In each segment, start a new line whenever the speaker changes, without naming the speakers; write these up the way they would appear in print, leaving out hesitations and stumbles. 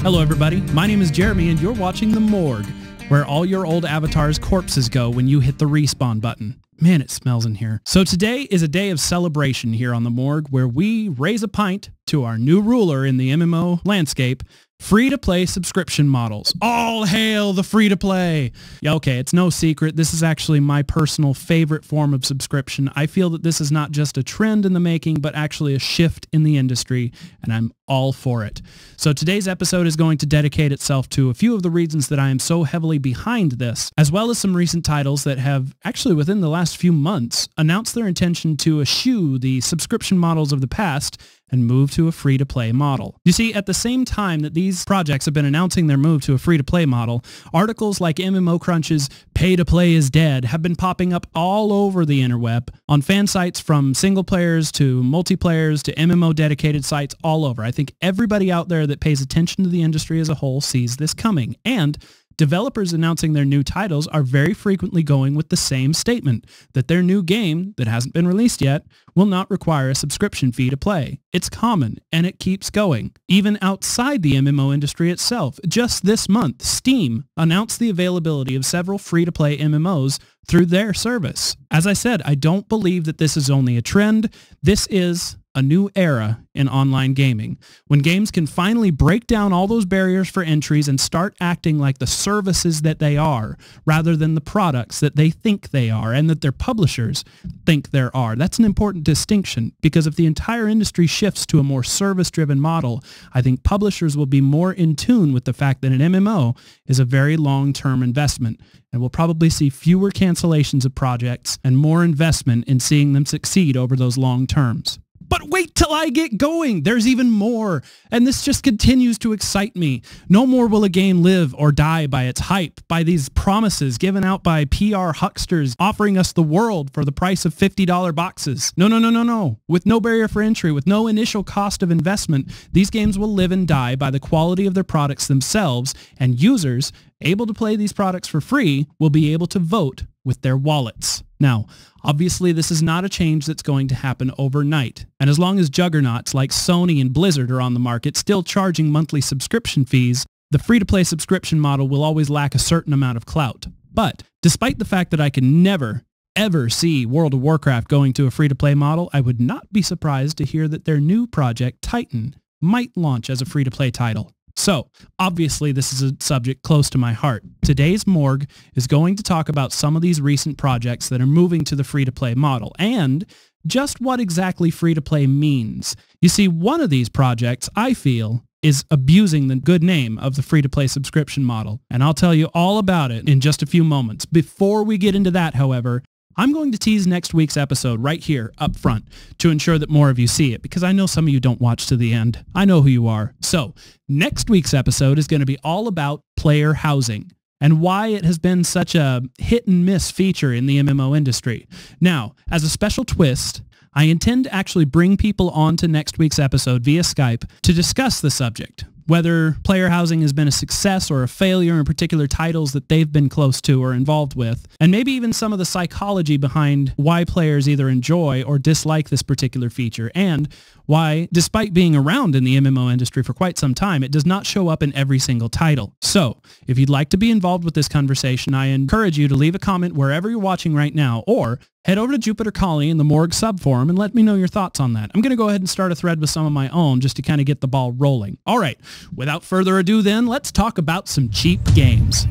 Hello everybody, my name is Jeremy and you're watching the Morgue, where all your old avatar's corpses go when you hit the respawn button. Man, it smells in here. So today is a day of celebration here on the Morgue, where we raise a pint to our new ruler in the MMO landscape, free-to-play subscription models. All hail the free-to-play! Yeah, okay, it's no secret. This is actually my personal favorite form of subscription. I feel that this is not just a trend in the making, but actually a shift in the industry, and I'm all for it. So today's episode is going to dedicate itself to a few of the reasons that I am so heavily behind this, as well as some recent titles that have, actually within the last few months, announced their intention to eschew the subscription models of the past and move to a free-to-play model. You see, at the same time that these projects have been announcing their move to a free-to-play model, articles like MMOcrunch's "Pay-to-Play is Dead" have been popping up all over the interweb, on fan sites from single players to multiplayers to MMO-dedicated sites all over. I think everybody out there that pays attention to the industry as a whole sees this coming, and developers announcing their new titles are very frequently going with the same statement, that their new game, that hasn't been released yet, will not require a subscription fee to play. It's common, and it keeps going. Even outside the MMO industry itself, just this month, Steam announced the availability of several free-to-play MMOs through their service. As I said, I don't believe that this is only a trend. This is a new era in online gaming, when games can finally break down all those barriers for entries and start acting like the services that they are, rather than the products that they think they are and that their publishers think there are. That's an important distinction, because if the entire industry shifts to a more service-driven model, I think publishers will be more in tune with the fact that an MMO is a very long-term investment, and we'll probably see fewer cancellations of projects and more investment in seeing them succeed over those long terms. But wait till I get going! There's even more! And this just continues to excite me. No more will a game live or die by its hype, by these promises given out by PR hucksters offering us the world for the price of $50 boxes. No. With no barrier for entry, with no initial cost of investment, these games will live and die by the quality of their products themselves, and users able to play these products for free will be able to vote with their wallets. Now, obviously this is not a change that's going to happen overnight, and as long as juggernauts like Sony and Blizzard are on the market still charging monthly subscription fees, the free-to-play subscription model will always lack a certain amount of clout. But despite the fact that I can never, ever see World of Warcraft going to a free-to-play model, I would not be surprised to hear that their new project, Titan, might launch as a free-to-play title. So, obviously this is a subject close to my heart. Today's Morgue is going to talk about some of these recent projects that are moving to the free-to-play model, and just what exactly free-to-play means. You see, one of these projects, I feel, is abusing the good name of the free-to-play subscription model, and I'll tell you all about it in just a few moments. Before we get into that, however, I'm going to tease next week's episode right here up front to ensure that more of you see it, because I know some of you don't watch to the end. I know who you are. So next week's episode is going to be all about player housing and why it has been such a hit and miss feature in the MMO industry. Now, as a special twist, I intend to actually bring people on to next week's episode via Skype to discuss the subject, whether player housing has been a success or a failure in particular titles that they've been close to or involved with, and maybe even some of the psychology behind why players either enjoy or dislike this particular feature, and why, despite being around in the MMO industry for quite some time, it does not show up in every single title. So, if you'd like to be involved with this conversation, I encourage you to leave a comment wherever you're watching right now, or head over to Jupiter Colony in the Morgue subforum and let me know your thoughts on that. I'm going to go ahead and start a thread with some of my own just to kind of get the ball rolling. All right, without further ado then, let's talk about some cheap games.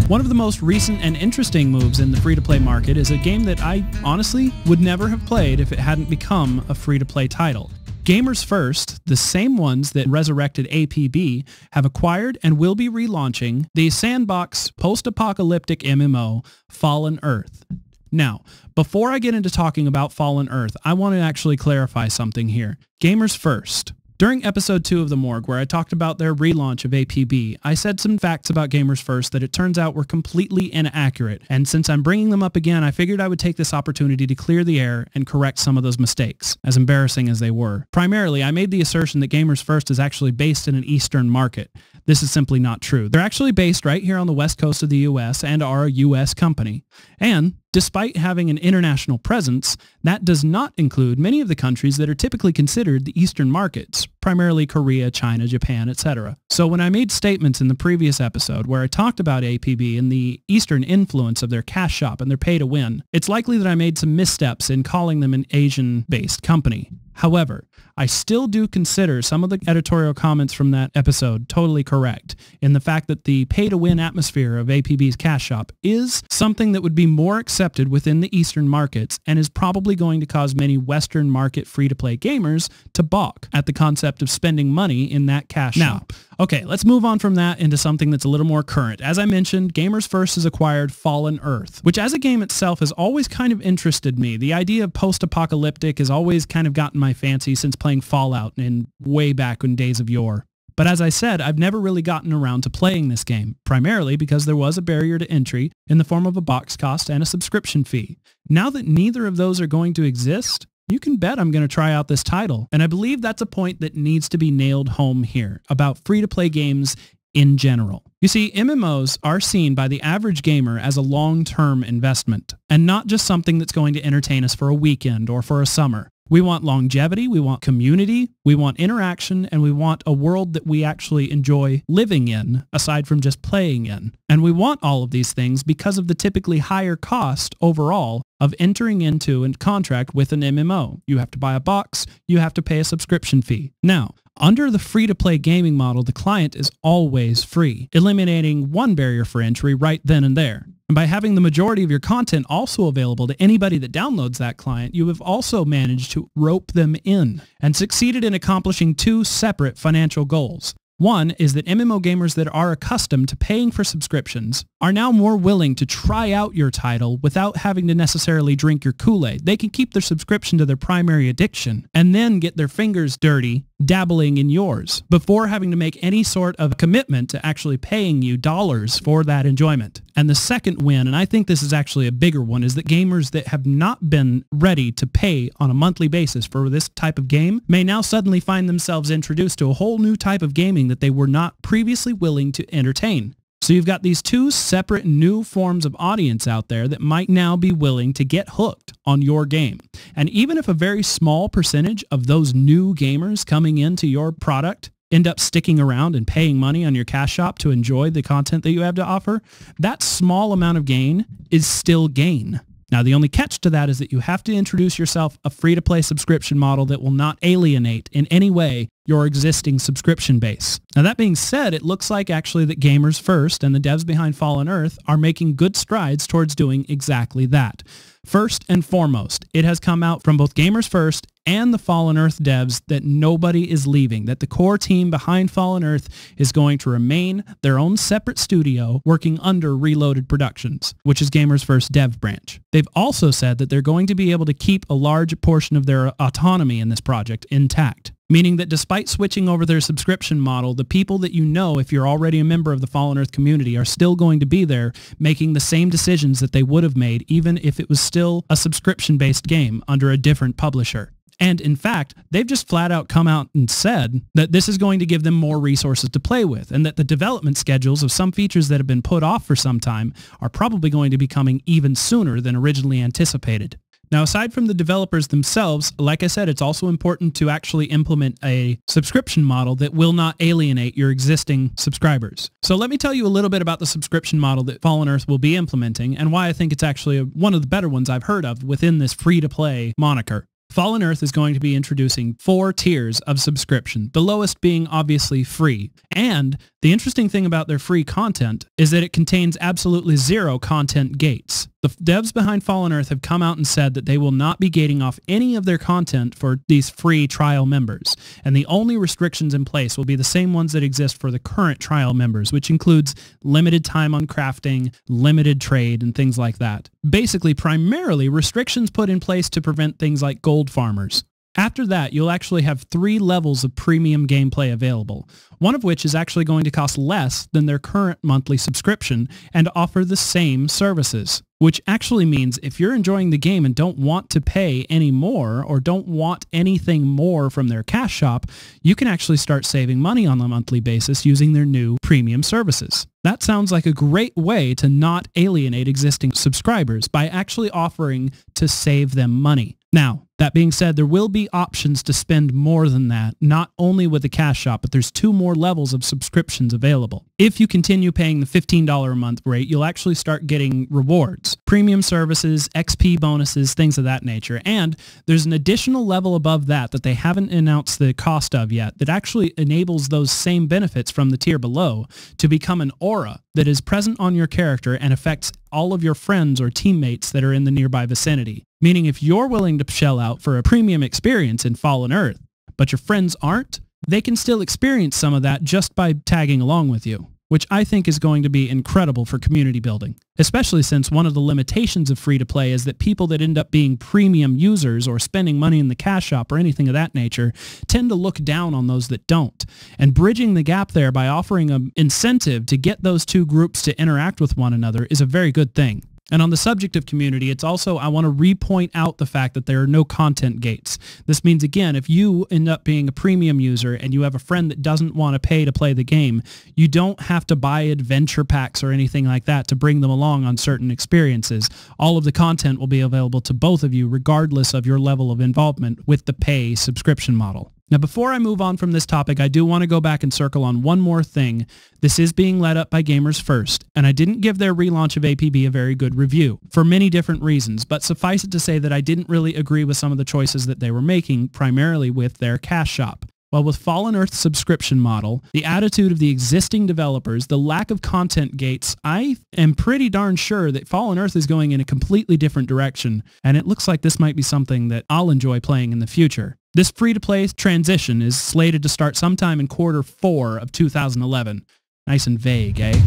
One of the most recent and interesting moves in the free-to-play market is a game that I honestly would never have played if it hadn't become a free-to-play title. Gamers First, the same ones that resurrected APB, have acquired and will be relaunching the sandbox post-apocalyptic MMO Fallen Earth. Now, before I get into talking about Fallen Earth, I want to actually clarify something here. Gamers First. During episode 2 of the Morgue, where I talked about their relaunch of APB, I said some facts about Gamers First that it turns out were completely inaccurate, and since I'm bringing them up again, I figured I would take this opportunity to clear the air and correct some of those mistakes, as embarrassing as they were. Primarily, I made the assertion that Gamers First is actually based in an Eastern market. this is simply not true. They're actually based right here on the west coast of the US and are a US company. And despite having an international presence, that does not include many of the countries that are typically considered the Eastern markets, primarily Korea, China, Japan, etc. So when I made statements in the previous episode where I talked about APB and the Eastern influence of their cash shop and their pay to win, it's likely that I made some missteps in calling them an Asian-based company. However, I still do consider some of the editorial comments from that episode totally correct in the fact that the pay-to-win atmosphere of APB's cash shop is something that would be more accepted within the Eastern markets and is probably going to cause many Western market free-to-play gamers to balk at the concept of spending money in that cash shop. Okay, let's move on from that into something that's a little more current. As I mentioned, Gamers First has acquired Fallen Earth, which as a game itself has always kind of interested me. The idea of post-apocalyptic has always kind of gotten my fancy since playing Fallout in way back in days of yore. But as I said, I've never really gotten around to playing this game, primarily because there was a barrier to entry in the form of a box cost and a subscription fee. Now that neither of those are going to exist, you can bet I'm going to try out this title. And I believe that's a point that needs to be nailed home here about free-to-play games in general. You see, MMOs are seen by the average gamer as a long-term investment and not just something that's going to entertain us for a weekend or for a summer. We want longevity, we want community, we want interaction, and we want a world that we actually enjoy living in, aside from just playing in. And we want all of these things because of the typically higher cost overall of entering into a contract with an MMO. You have to buy a box, you have to pay a subscription fee. Now, under the free-to-play gaming model, the client is always free, eliminating one barrier for entry right then and there. And by having the majority of your content also available to anybody that downloads that client, you have also managed to rope them in and succeeded in accomplishing two separate financial goals. One is that MMO gamers that are accustomed to paying for subscriptions are now more willing to try out your title without having to necessarily drink your Kool-Aid. They can keep their subscription to their primary addiction and then get their fingers dirty dabbling in yours before having to make any sort of commitment to actually paying you dollars for that enjoyment. And the second win, and I think this is actually a bigger one, is that gamers that have not been ready to pay on a monthly basis for this type of game may now suddenly find themselves introduced to a whole new type of gaming that they were not previously willing to entertain. So you've got these two separate new forms of audience out there that might now be willing to get hooked on your game. And even if a very small percentage of those new gamers coming into your product end up sticking around and paying money on your cash shop to enjoy the content that you have to offer, that small amount of gain is still gain. Now, the only catch to that is that you have to introduce yourself a free-to-play subscription model that will not alienate in any way your existing subscription base. Now, that being said, it looks like actually that Gamers First and the devs behind Fallen Earth are making good strides towards doing exactly that. First and foremost, it has come out from both Gamers First and the Fallen Earth devs that nobody is leaving, that the core team behind Fallen Earth is going to remain their own separate studio working under Reloaded Productions, which is Gamers First dev branch. They've also said that they're going to be able to keep a large portion of their autonomy in this project intact, meaning that despite switching over their subscription model, the people that you know, if you're already a member of the Fallen Earth community, are still going to be there making the same decisions that they would have made even if it was still a subscription-based game under a different publisher. And in fact, they've just flat out come out and said that this is going to give them more resources to play with, and that the development schedules of some features that have been put off for some time are probably going to be coming even sooner than originally anticipated. Now, aside from the developers themselves, like I said, it's also important to actually implement a subscription model that will not alienate your existing subscribers. So let me tell you a little bit about the subscription model that Fallen Earth will be implementing and why I think it's actually one of the better ones I've heard of within this free-to-play moniker. Fallen Earth is going to be introducing 4 tiers of subscription, the lowest being obviously free. And the interesting thing about their free content is that it contains absolutely 0 content gates. The devs behind Fallen Earth have come out and said that they will not be gating off any of their content for these free trial members. And the only restrictions in place will be the same ones that exist for the current trial members, which includes limited time on crafting, limited trade, and things like that. Basically, primarily restrictions put in place to prevent things like gold farmers. After that, you'll actually have 3 levels of premium gameplay available, one of which is actually going to cost less than their current monthly subscription and offer the same services, which actually means if you're enjoying the game and don't want to pay any more or don't want anything more from their cash shop, you can actually start saving money on a monthly basis using their new premium services. That sounds like a great way to not alienate existing subscribers by actually offering to save them money. Now, that being said, there will be options to spend more than that, not only with the cash shop, but there's 2 more levels of subscriptions available. If you continue paying the $15 a month rate, you'll actually start getting rewards, premium services, XP bonuses, things of that nature. And there's an additional level above that they haven't announced the cost of yet that actually enables those same benefits from the tier below to become an aura that is present on your character and affects all of your friends or teammates that are in the nearby vicinity. Meaning if you're willing to shell out for a premium experience in Fallen Earth, but your friends aren't, they can still experience some of that just by tagging along with you, which I think is going to be incredible for community building, especially since one of the limitations of free-to-play is that people that end up being premium users or spending money in the cash shop or anything of that nature tend to look down on those that don't. And bridging the gap there by offering an incentive to get those 2 groups to interact with one another is a very good thing. And on the subject of community, it's also, I want to repoint out the fact that there are no content gates. This means, again, if you end up being a premium user and you have a friend that doesn't want to pay to play the game, you don't have to buy adventure packs or anything like that to bring them along on certain experiences. All of the content will be available to both of you regardless of your level of involvement with the pay subscription model. Now, before I move on from this topic, I do want to go back and circle on one more thing. This is being led up by Gamers First, and I didn't give their relaunch of APB a very good review for many different reasons, but suffice it to say that I didn't really agree with some of the choices that they were making, primarily with their cash shop. Well, with Fallen Earth's subscription model, the attitude of the existing developers, the lack of content gates, I am pretty darn sure that Fallen Earth is going in a completely different direction, and it looks like this might be something that I'll enjoy playing in the future. This free-to-play transition is slated to start sometime in Q4 of 2011. Nice and vague, eh?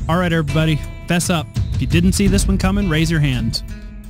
All right, everybody, fess up. If you didn't see this one coming, raise your hand.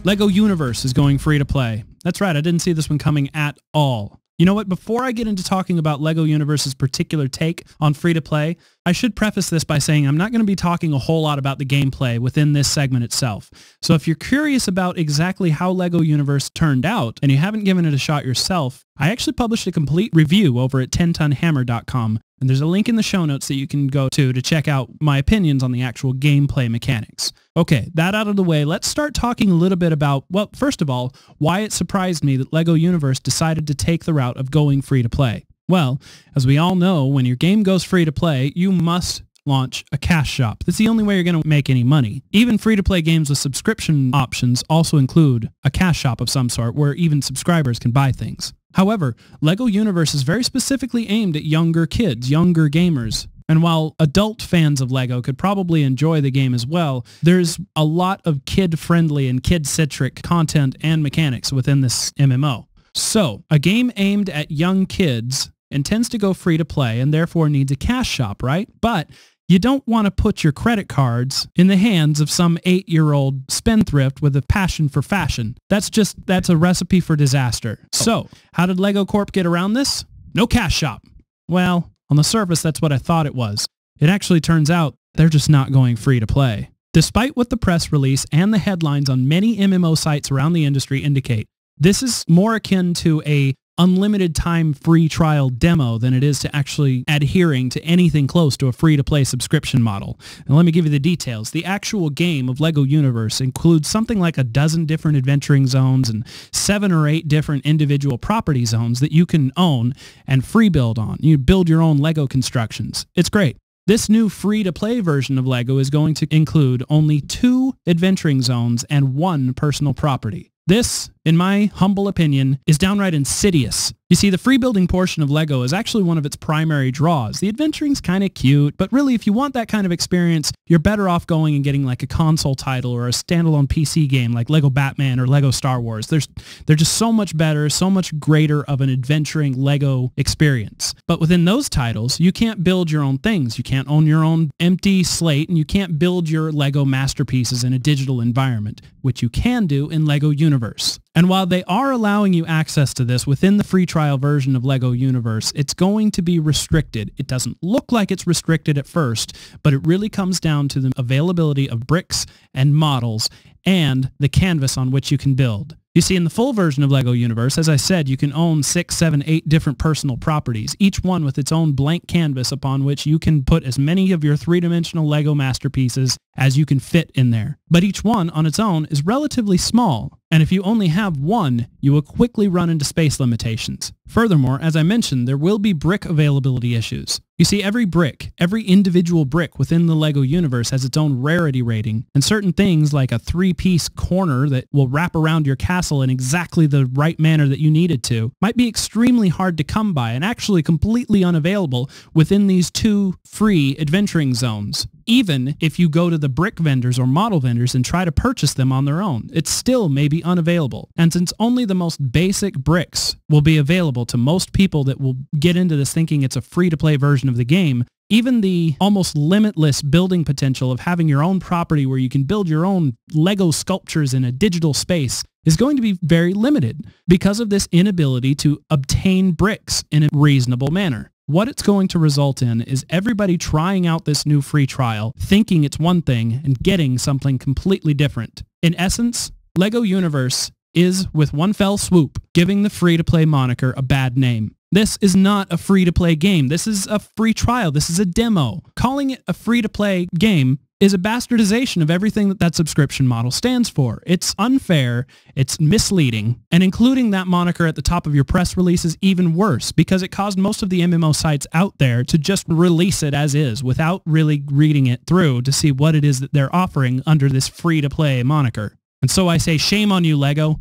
LEGO Universe is going free to play. That's right, I didn't see this one coming at all. You know what, before I get into talking about LEGO Universe's particular take on free-to-play, I should preface this by saying I'm not going to be talking a whole lot about the gameplay within this segment itself. So if you're curious about exactly how LEGO Universe turned out and you haven't given it a shot yourself, I actually published a complete review over at 10tonhammer.com, and there's a link in the show notes that you can go to check out my opinions on the actual gameplay mechanics. Okay, that out of the way, let's start talking a little bit about, well, first of all, why it surprised me that LEGO Universe decided to take the route of going free to play. Well, as we all know, when your game goes free to play, you must launch a cash shop. That's the only way you're going to make any money. Even free-to-play games with subscription options also include a cash shop of some sort where even subscribers can buy things. However, LEGO Universe is very specifically aimed at younger kids, younger gamers. And while adult fans of LEGO could probably enjoy the game as well, there's a lot of kid-friendly and kid-centric content and mechanics within this MMO. So, a game aimed at young kids intends to go free to play and therefore needs a cash shop, right? But you don't want to put your credit cards in the hands of some 8-year-old spendthrift with a passion for fashion. That's a recipe for disaster. So, how did LEGO Corp get around this? No cash shop. Well, on the surface, that's what I thought it was. It actually turns out they're just not going free to play. Despite what the press release and the headlines on many MMO sites around the industry indicate, this is more akin to a unlimited time free trial demo than it is to actually adhering to anything close to a free-to-play subscription model. And let me give you the details. The actual game of LEGO Universe includes something like a dozen different adventuring zones and 7 or 8 different individual property zones that you can own and free build on. You build your own LEGO constructions. It's great. This new free-to-play version of LEGO is going to include only 2 adventuring zones and 1 personal property. This in my humble opinion, is downright insidious. You see, the free building portion of LEGO is actually one of its primary draws. The adventuring's kind of cute, but really if you want that kind of experience, you're better off going and getting like a console title or a standalone PC game like LEGO Batman or LEGO Star Wars. They're just so much better, so much greater of an adventuring LEGO experience. But within those titles, you can't build your own things. You can't own your own empty slate, and you can't build your LEGO masterpieces in a digital environment, which you can do in LEGO Universe. And while they are allowing you access to this within the free trial version of LEGO Universe, it's going to be restricted. It doesn't look like it's restricted at first, but it really comes down to the availability of bricks and models and the canvas on which you can build. You see, in the full version of LEGO Universe, as I said, you can own 6, 7, 8 different personal properties, each one with its own blank canvas upon which you can put as many of your three-dimensional LEGO masterpieces as you can fit in there. But each one on its own is relatively small, and if you only have one, you will quickly run into space limitations. Furthermore, as I mentioned, there will be brick availability issues. You see, every brick, every individual brick within the LEGO universe has its own rarity rating, and certain things like a 3-piece corner that will wrap around your castle in exactly the right manner that you need it to might be extremely hard to come by and actually completely unavailable within these 2 free adventuring zones. Even if you go to the brick vendors or model vendors and try to purchase them on their own, it still may be unavailable. And since only the most basic bricks will be available to most people that will get into this thinking it's a free-to-play version of the game, even the almost limitless building potential of having your own property where you can build your own LEGO sculptures in a digital space is going to be very limited because of this inability to obtain bricks in a reasonable manner. What it's going to result in is everybody trying out this new free trial, thinking it's one thing and getting something completely different. In essence, LEGO Universe is, with one fell swoop, giving the free-to-play moniker a bad name. This is not a free-to-play game. This is a free trial. This is a demo. Calling it a free-to-play game is a bastardization of everything that subscription model stands for. It's unfair, it's misleading, and including that moniker at the top of your press release is even worse because it caused most of the MMO sites out there to just release it as is without really reading it through to see what it is that they're offering under this free-to-play moniker. And so I say, shame on you, LEGO.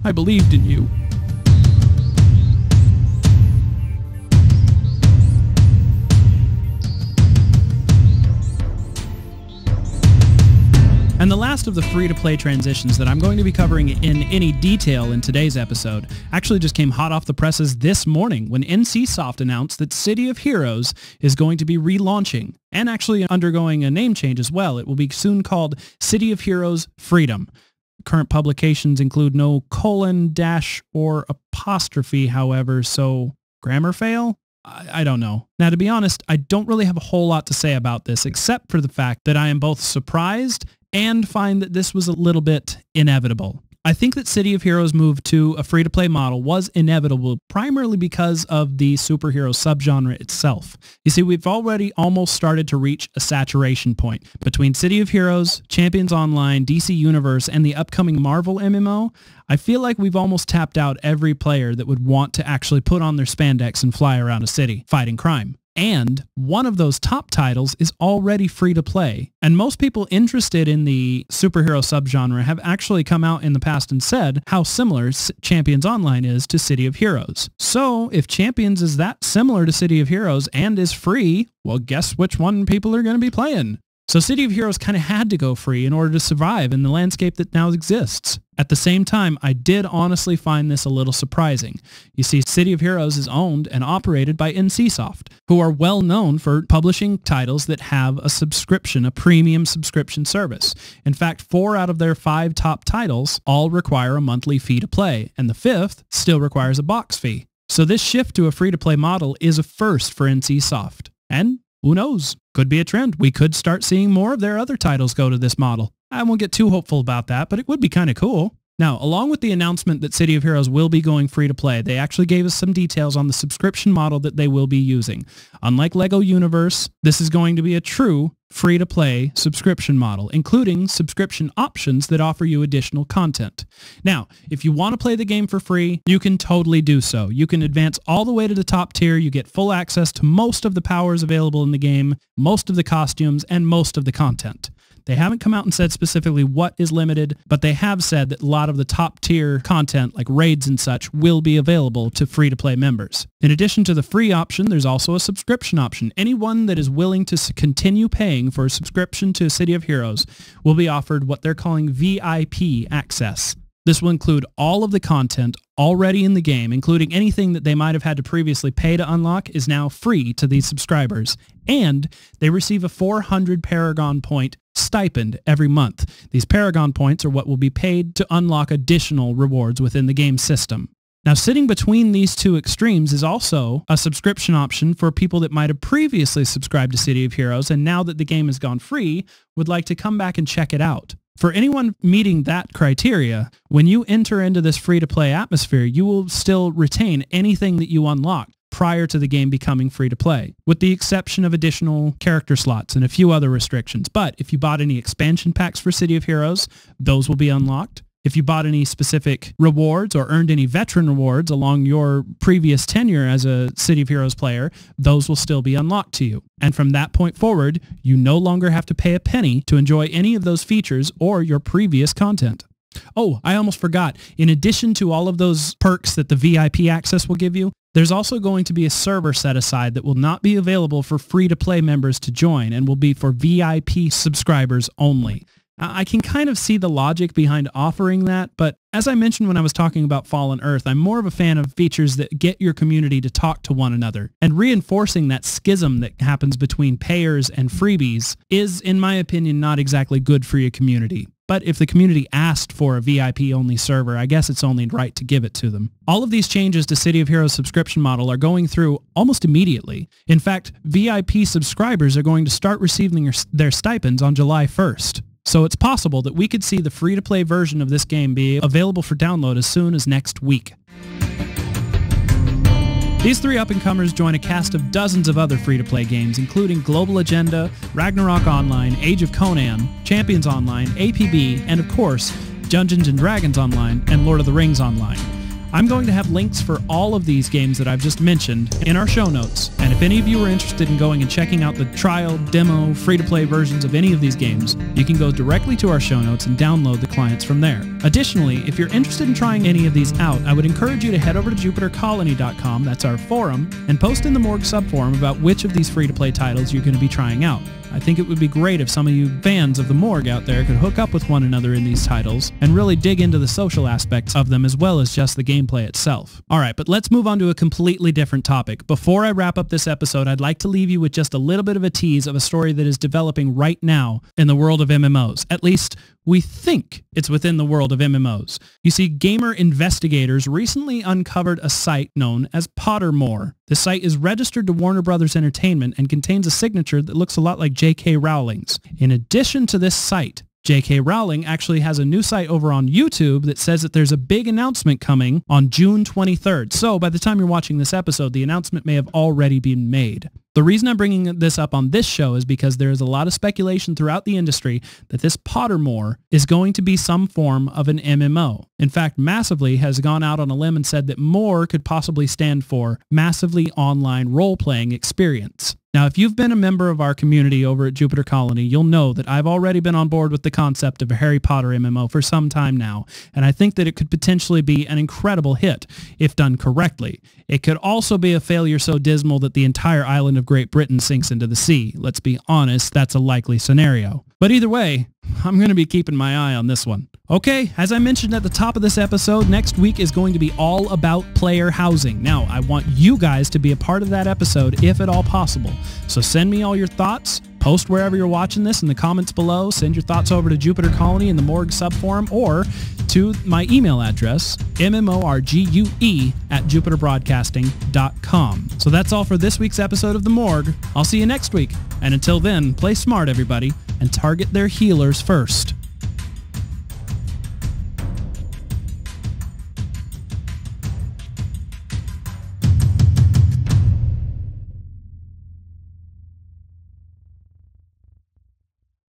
I believed in you. And the last of the free-to-play transitions that I'm going to be covering in any detail in today's episode actually just came hot off the presses this morning when NCSoft announced that City of Heroes is going to be relaunching and actually undergoing a name change as well. It will be soon called City of Heroes Freedom. Current publications include no colon, dash, or apostrophe, however, so grammar fail? I don't know. Now, to be honest, I don't really have a whole lot to say about this except for the fact that I am both surprised and find that this was a little bit inevitable. I think that City of Heroes' move to a free-to-play model was inevitable primarily because of the superhero subgenre itself. You see, we've already almost started to reach a saturation point. Between City of Heroes, Champions Online, DC Universe, and the upcoming Marvel MMO, I feel like we've almost tapped out every player that would want to actually put on their spandex and fly around a city, fighting crime. And one of those top titles is already free to play. And most people interested in the superhero subgenre have actually come out in the past and said how similar Champions Online is to City of Heroes. So if Champions is that similar to City of Heroes and is free, well, guess which one people are going to be playing? So City of Heroes kind of had to go free in order to survive in the landscape that now exists. At the same time, I did honestly find this a little surprising. You see, City of Heroes is owned and operated by NCSoft, who are well known for publishing titles that have a subscription, a premium subscription service. In fact, 4 out of their 5 top titles all require a monthly fee to play, and the 5th still requires a box fee. So this shift to a free-to-play model is a first for NCSoft. And who knows? Could be a trend. We could start seeing more of their other titles go to this model. I won't get too hopeful about that, but it would be kind of cool. Now, along with the announcement that City of Heroes will be going free to play, they actually gave us some details on the subscription model that they will be using. Unlike LEGO Universe, this is going to be a true free-to-play subscription model, including subscription options that offer you additional content. Now, if you want to play the game for free, you can totally do so. You can advance all the way to the top tier. You get full access to most of the powers available in the game, most of the costumes, and most of the content. They haven't come out and said specifically what is limited, but they have said that a lot of the top tier content like raids and such will be available to free-to-play members. In addition to the free option, there's also a subscription option. Anyone that is willing to continue paying for a subscription to City of Heroes will be offered what they're calling VIP access. This will include all of the content already in the game, including anything that they might have had to previously pay to unlock is now free to these subscribers. And they receive a 400 Paragon point stipend every month. These Paragon points are what will be paid to unlock additional rewards within the game system. Now, sitting between these two extremes is also a subscription option for people that might have previously subscribed to City of Heroes and now that the game has gone free, would like to come back and check it out. For anyone meeting that criteria, when you enter into this free-to-play atmosphere, you will still retain anything that you unlocked prior to the game becoming free-to-play, with the exception of additional character slots and a few other restrictions. But if you bought any expansion packs for City of Heroes, those will be unlocked. If you bought any specific rewards or earned any veteran rewards along your previous tenure as a City of Heroes player, those will still be unlocked to you. And from that point forward, you no longer have to pay a penny to enjoy any of those features or your previous content. Oh, I almost forgot. In addition to all of those perks that the VIP access will give you, there's also going to be a server set aside that will not be available for free-to-play members to join and will be for VIP subscribers only. I can kind of see the logic behind offering that, but as I mentioned when I was talking about Fallen Earth, I'm more of a fan of features that get your community to talk to one another. And reinforcing that schism that happens between payers and freebies is, in my opinion, not exactly good for your community. But if the community asked for a VIP-only server, I guess it's only right to give it to them. All of these changes to City of Heroes subscription model are going through almost immediately. In fact, VIP subscribers are going to start receiving their stipends on July 1st. So it's possible that we could see the free-to-play version of this game be available for download as soon as next week. These three up-and-comers join a cast of dozens of other free-to-play games, including Global Agenda, Ragnarok Online, Age of Conan, Champions Online, APB, and of course, Dungeons & Dragons Online and Lord of the Rings Online. I'm going to have links for all of these games that I've just mentioned in our show notes, and if any of you are interested in going and checking out the trial, demo, free-to-play versions of any of these games, you can go directly to our show notes and download the clients from there. Additionally, if you're interested in trying any of these out, I would encourage you to head over to JupiterColony.com, that's our forum, and post in the Morgue subforum about which of these free-to-play titles you're going to be trying out. I think it would be great if some of you fans of the Morgue out there could hook up with one another in these titles and really dig into the social aspects of them as well as just the gameplay itself. Alright, but let's move on to a completely different topic. Before I wrap up this episode, I'd like to leave you with just a little bit of a tease of a story that is developing right now in the world of MMOs. At least, we think it's within the world of MMOs. You see, gamer investigators recently uncovered a site known as Pottermore. The site is registered to Warner Brothers Entertainment and contains a signature that looks a lot like J.K. Rowling's. In addition to this site, J.K. Rowling actually has a new site over on YouTube that says that there's a big announcement coming on June 23rd. So by the time you're watching this episode, the announcement may have already been made. The reason I'm bringing this up on this show is because there is a lot of speculation throughout the industry that this Pottermore is going to be some form of an MMO. In fact, Massively has gone out on a limb and said that more could possibly stand for Massively Online Role-Playing Experience. Now, if you've been a member of our community over at Jupiter Colony, you'll know that I've already been on board with the concept of a Harry Potter MMO for some time now, and I think that it could potentially be an incredible hit if done correctly. It could also be a failure so dismal that the entire island of Great Britain sinks into the sea. Let's be honest, that's a likely scenario. But either way, I'm going to be keeping my eye on this one. Okay, as I mentioned at the top of this episode, next week is going to be all about player housing. Now, I want you guys to be a part of that episode if at all possible. So send me all your thoughts, post wherever you're watching this in the comments below, send your thoughts over to Jupiter Colony in the Morgue subforum or to my email address, MMOrgue@jupiterbroadcasting.com. So that's all for this week's episode of The Morgue. I'll see you next week. And until then, play smart, everybody, and target their healers first.